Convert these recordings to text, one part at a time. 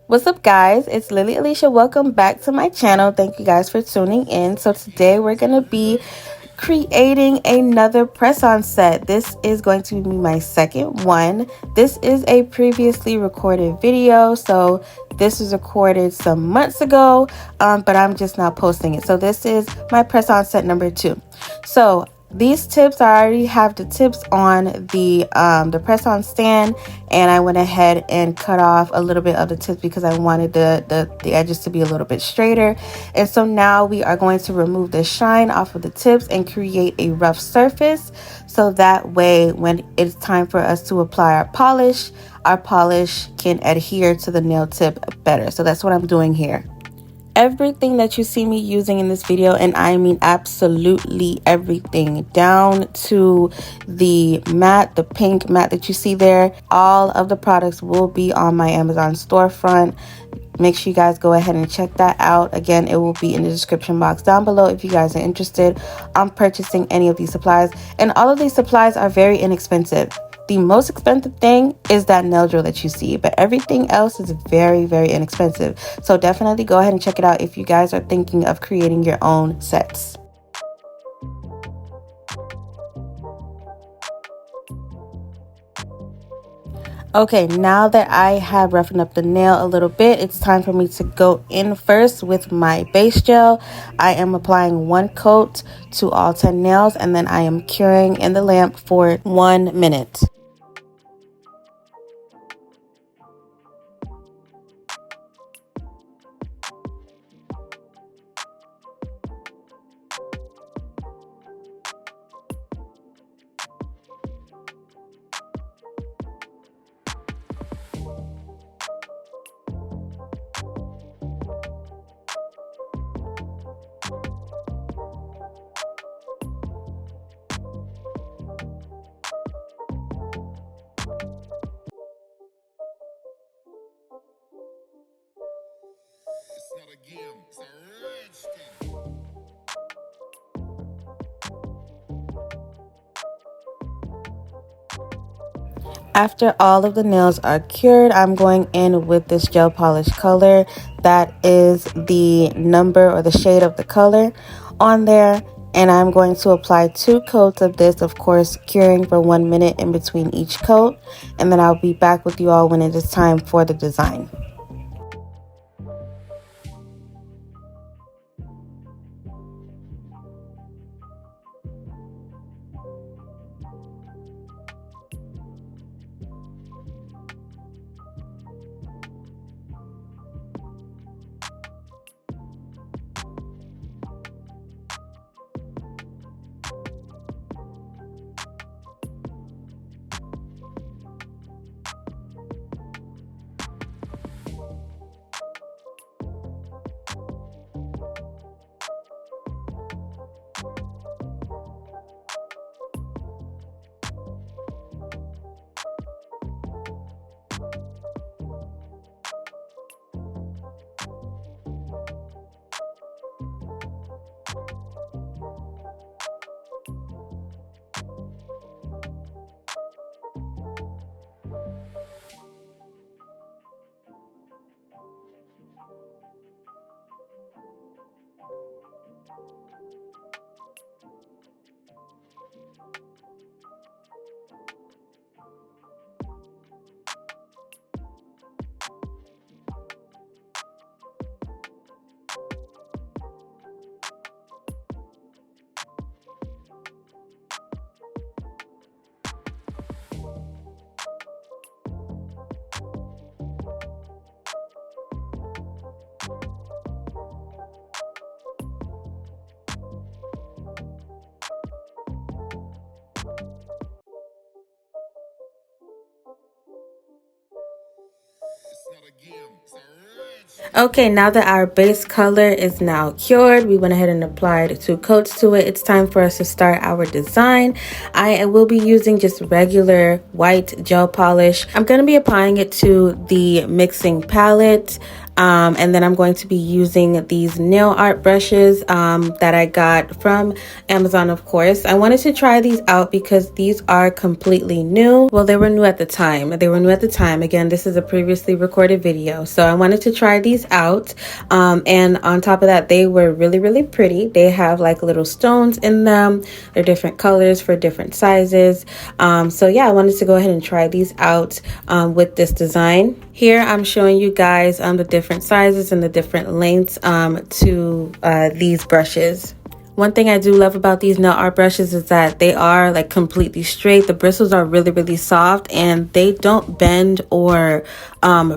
What's up, guys? It's LilyAlecia. Welcome back to my channel. Thank you guys for tuning in. So today we're going to be creating another press-on set. This is going to be my second one. This is a previously recorded video, so this was recorded some months ago, but I'm just now posting it. So this is my press-on set number 2. So these tips, I already have the tips on the press-on stand, and I went ahead and cut off a little bit of the tips because I wanted the edges to be a little bit straighter. And so now we are going to remove the shine off of the tips and create a rough surface, so that way when it's time for us to apply our polish can adhere to the nail tip better. So that's what I'm doing here. Everything that you see me using in this video, and I mean absolutely everything, down to the matte, the pink matte that you see there, all of the products will be on my Amazon storefront. Make sure you guys go ahead and check that out. Again, it will be in the description box down below if you guys are interested on purchasing any of these supplies. And all of these supplies are very inexpensive. The most expensive thing is that nail drill that you see, but everything else is very, very inexpensive. So definitely go ahead and check it out if you guys are thinking of creating your own sets. Okay, now that I have roughened up the nail a little bit, it's time for me to go in first with my base gel. I am applying 1 coat to all 10 nails, and then I am curing in the lamp for 1 minute. After all of the nails are cured, I'm going in with this gel polish color. That is the number or the shade of the color on there. And I'm going to apply 2 coats of this, of course, curing for 1 minute in between each coat. And then I'll be back with you all when it is time for the design. Okay, now that our base color is now cured, we went ahead and applied 2 coats to it. It's time for us to start our design. I will be using just regular white gel polish. I'm going to be applying it to the mixing palette. And then I'm going to be using these nail art brushes that I got from Amazon, of course. I wanted to try these out because these are completely new. Well, they were new at the time. Again, this is a previously recorded video. So I wanted to try these out. And on top of that, they were really, really pretty. They have like little stones in them. They're different colors for different sizes. So yeah, I wanted to go ahead and try these out with this design. Here I'm showing you guys the different sizes and the different lengths to these brushes. One thing I do love about these nail art brushes is that they are like completely straight. The bristles are really, really soft and they don't bend or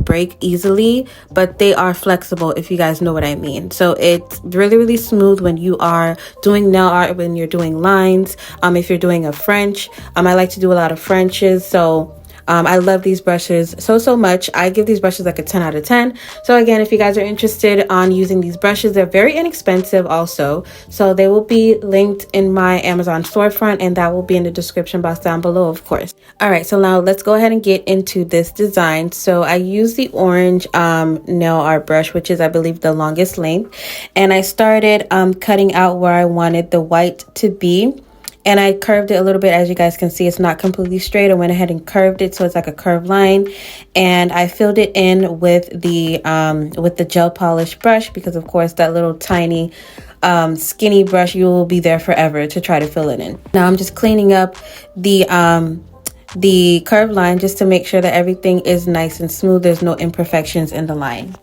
break easily, but they are flexible, if you guys know what I mean. So it's really, really smooth when you are doing nail art, when you're doing lines, if you're doing a French. I like to do a lot of Frenches, so I love these brushes so much. I give these brushes like a 10 out of 10. So again, if you guys are interested on using these brushes, they're very inexpensive also. So they will be linked in my Amazon storefront, and that will be in the description box down below, of course. All right, so now let's go ahead and get into this design. So I use the orange nail art brush, which is, I believe, the longest length. And I started cutting out where I wanted the white to be. And I curved it a little bit. As you guys can see, it's not completely straight. I went ahead and curved it so it's like a curved line. And I filled it in with the gel polish brush, because of course that little tiny skinny brush, you will be there forever to try to fill it in. Now I'm just cleaning up the curved line just to make sure that everything is nice and smooth. There's no imperfections in the line.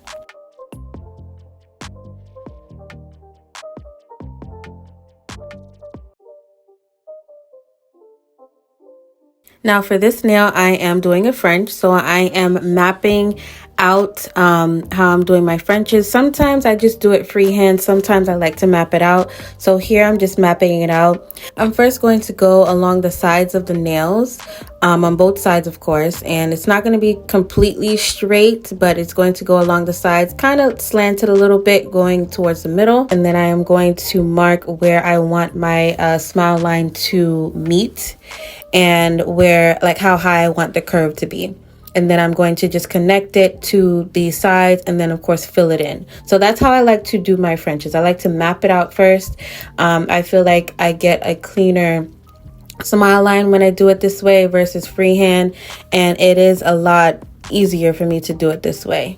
Now for this nail, I am doing a French, so I am mapping out how I'm doing my Frenches. Sometimes I just do it freehand, sometimes I like to map it out. So here I'm just mapping it out. I'm first going to go along the sides of the nails, on both sides of course, and it's not going to be completely straight, but it's going to go along the sides, kind of slanted a little bit going towards the middle. And then I am going to mark where I want my smile line to meet, and where, like, how high I want the curve to be. And then I'm going to just connect it to the sides and then of course fill it in. So that's how I like to do my Frenches. I like to map it out first. I feel like I get a cleaner smile line when I do it this way versus freehand, and it is a lot easier for me to do it this way.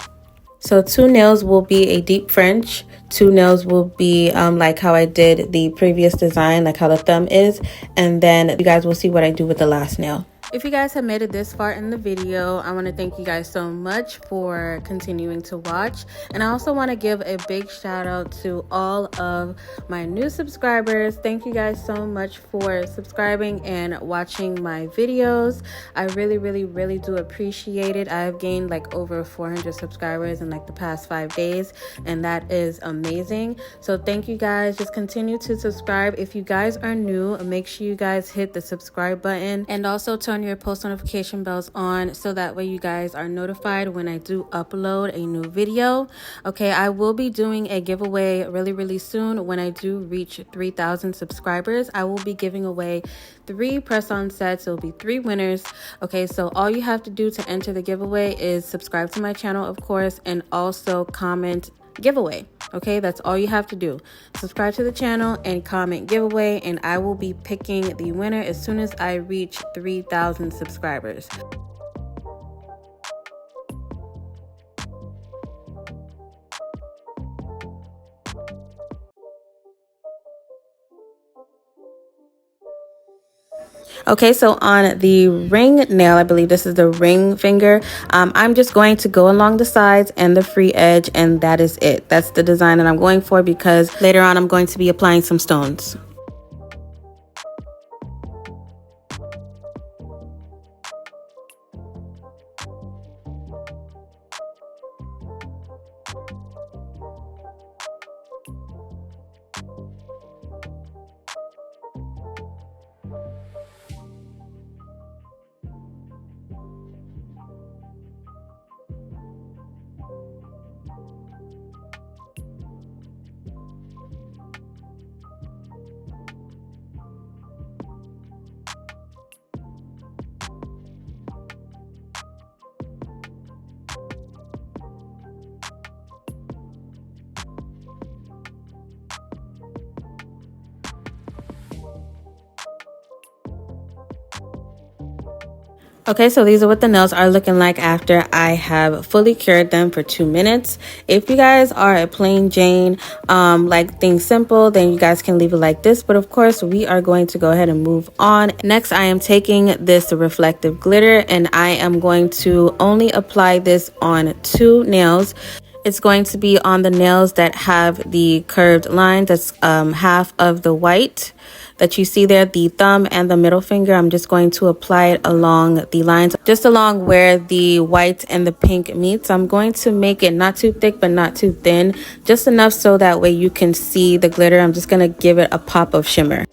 So 2 nails will be a deep French. 2 nails will be like how I did the previous design, like how the thumb is. And then you guys will see what I do with the last nail. If you guys have made it this far in the video, I want to thank you guys so much for continuing to watch. And I also want to give a big shout out to all of my new subscribers. Thank you guys so much for subscribing and watching my videos. I really do appreciate it. I've gained like over 400 subscribers in like the past 5 days, and that is amazing. So thank you guys. Just continue to subscribe. If you guys are new, make sure you guys hit the subscribe button, and also turn your post notification bells on so that way you guys are notified when I do upload a new video. Okay, I will be doing a giveaway really soon. When I do reach 3,000 subscribers, I will be giving away 3 press-on sets. It'll be 3 winners. Okay, so all you have to do to enter the giveaway is subscribe to my channel, of course, and also comment giveaway. Okay, that's all you have to do. Subscribe to the channel and comment giveaway, and I will be picking the winner as soon as I reach 3,000 subscribers. Okay, so on the ring nail, I believe this is the ring finger, I'm just going to go along the sides and the free edge, and that is it. That's the design that I'm going for, because later on I'm going to be applying some stones. Okay, so these are what the nails are looking like after I have fully cured them for 2 minutes. If you guys are a plain Jane, like things simple, then you guys can leave it like this. But of course, we are going to go ahead and move on. Next, I am taking this reflective glitter and I am going to only apply this on 2 nails. It's going to be on the nails that have the curved line. That's half of the white that you see there, the thumb and the middle finger. I'm just going to apply it along the lines, just along where the white and the pink meets. I'm going to make it not too thick but not too thin, just enough so that way you can see the glitter. I'm just going to give it a pop of shimmer.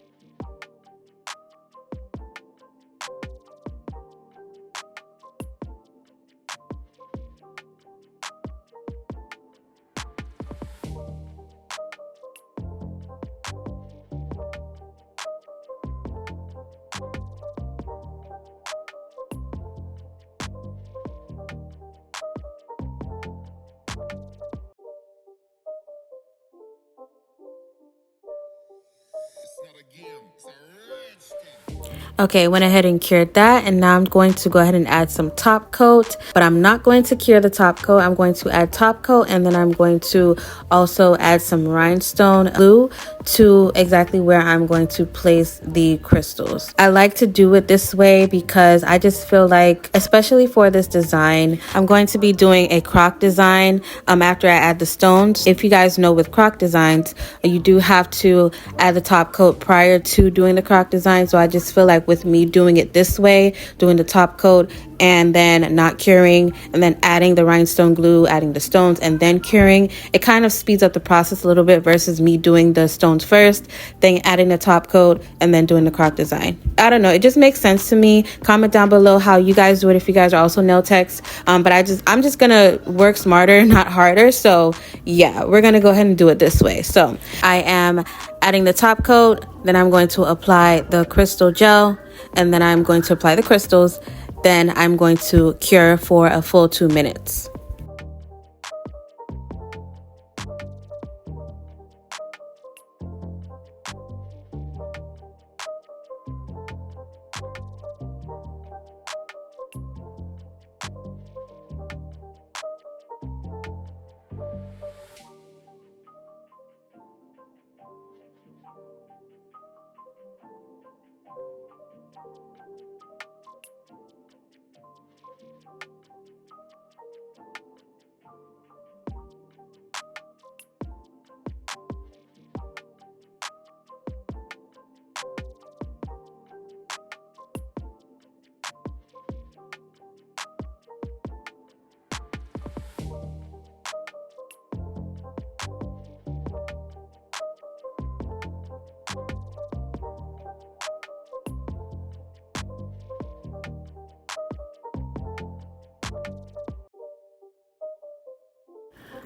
Okay, went ahead and cured that, and now I'm going to go ahead and add some top coat, but I'm not going to cure the top coat. I'm going to add top coat, and then I'm going to also add some rhinestone glue to exactly where I'm going to place the crystals. I like to do it this way because I just feel like, especially for this design, I'm going to be doing a croc design after I add the stones. If you guys know, with croc designs, you do have to add the top coat prior to doing the croc design. So I just feel like with me doing it this way, doing the top coat and then not curing and then adding the rhinestone glue, adding the stones and then curing, it kind of speeds up the process a little bit versus me doing the stones first, then adding the top coat and then doing the croc design. I don't know, it just makes sense to me. Comment down below how you guys do it if you guys are also nail techs. But I'm just gonna work smarter, not harder. So yeah, we're gonna go ahead and do it this way. So I am adding the top coat, then I'm going to apply the crystal gel, and then I'm going to apply the crystals. Then I'm going to cure for a full 2 minutes.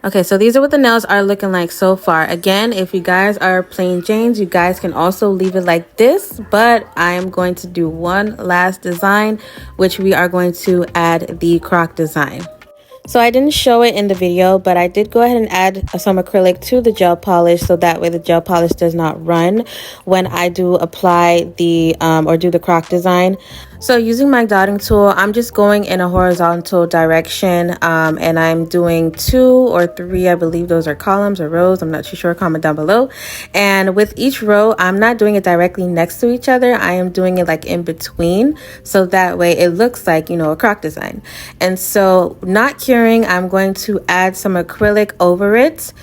Okay, so these are what the nails are looking like so far. Again, if you guys are plain Janes, you guys can also leave it like this, but I am going to do one last design, which we are going to add the croc design. So I didn't show it in the video, but I did go ahead and add some acrylic to the gel polish so that way the gel polish does not run when I do apply the or do the croc design. So using my dotting tool, I'm just going in a horizontal direction and I'm doing 2 or 3, I believe those are columns or rows, I'm not too sure, comment down below. And with each row, I'm not doing it directly next to each other, I am doing it like in between, so that way it looks like, you know, a croc design. And so not curing, I'm going to add some acrylic over it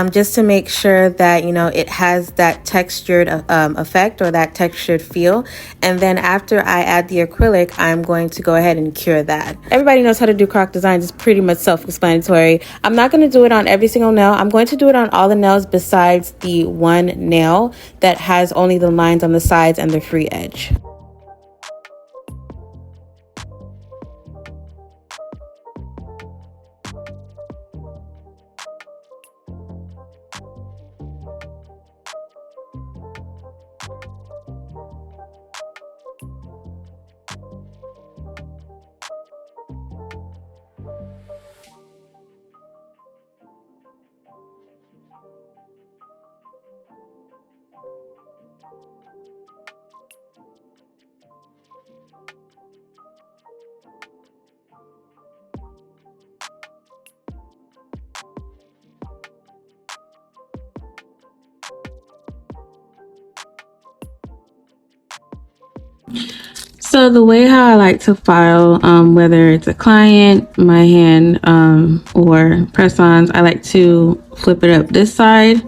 just to make sure that, you know, it has that textured effect or that textured feel. And then after I add the acrylic, I'm going to go ahead and cure that. Everybody knows how to do croc designs. It's pretty much self-explanatory. I'm not going to do it on every single nail. I'm going to do it on all the nails besides the one nail that has only the lines on the sides and the free edge. So the way how I like to file, whether it's a client, my hand, or press-ons, I like to flip it up this side,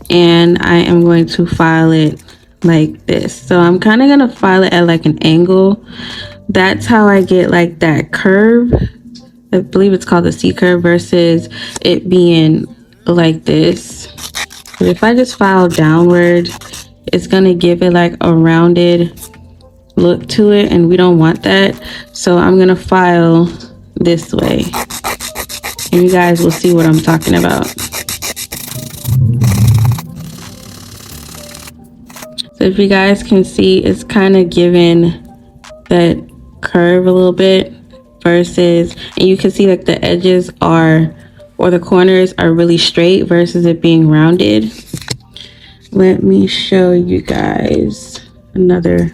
and I am going to file it like this. So I'm kind of going to file it at like an angle. That's how I get like that curve. I believe it's called the C curve versus it being like this. But if I just file downward, it's going to give it like a rounded look to it, and we don't want that. So I'm gonna file this way, and you guys will see what I'm talking about. So if you guys can see, it's kind of giving that curve a little bit versus, and you can see like the edges are, or the corners are really straight versus it being rounded. Let me show you guys another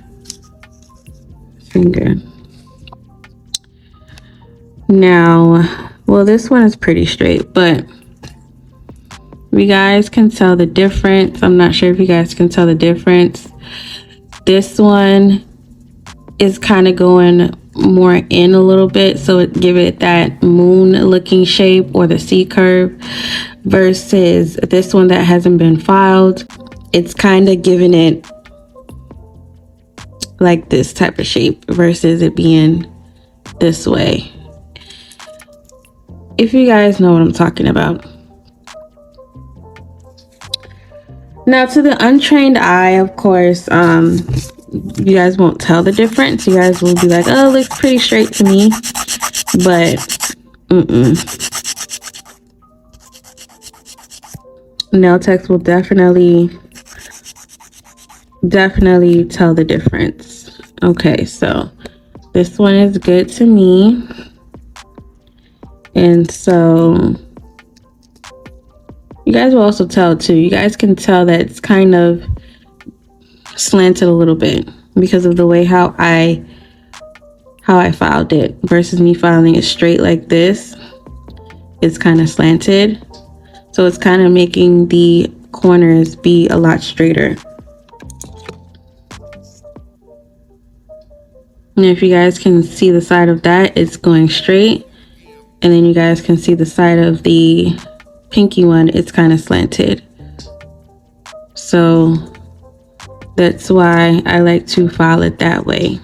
finger. Now, well, this one is pretty straight, but you guys can tell the difference. I'm not sure if you guys can tell the difference. This one is kind of going more in a little bit, so it give it that moon looking shape or the C curve, versus this one that hasn't been filed. It's kind of giving it like this type of shape versus it being this way. If you guys know what I'm talking about. Now, to the untrained eye, of course, you guys won't tell the difference. You guys will be like, oh, it looks pretty straight to me. But, nail techs will definitely tell the difference. Okay, so this one is good to me. And so you guys will also tell too. You guys can tell that it's kind of slanted a little bit because of the way how I filed it versus me filing it straight like this. It's kind of slanted, so it's kind of making the corners be a lot straighter. And if you guys can see the side of that, it's going straight, and then you guys can see the side of the pinky one, it's kind of slanted. So that's why I like to file it that way.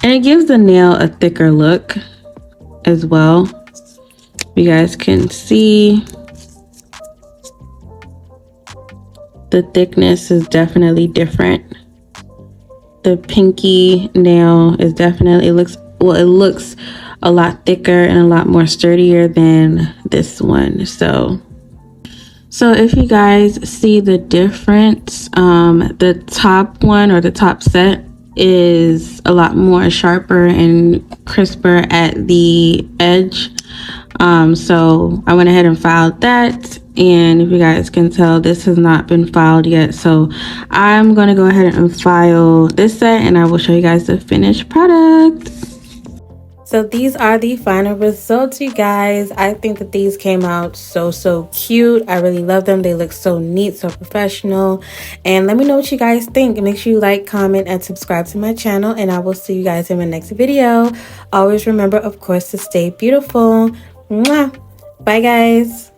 And it gives the nail a thicker look as well. You guys can see the thickness is definitely different. The pinky nail is definitely, it looks a lot thicker and a lot more sturdier than this one. So if you guys see the difference, the top one or the top set is a lot more sharper and crisper at the edge. So I went ahead and filed that, and if you guys can tell, this has not been filed yet. So I'm going to go ahead and file this set, and I will show you guys the finished product. So these are the final results, you guys. I think that these came out so cute. I really love them. They look so neat, so professional. And let me know what you guys think. Make sure you like, comment, and subscribe to my channel. And I will see you guys in my next video. Always remember, of course, to stay beautiful. Mwah! Bye, guys.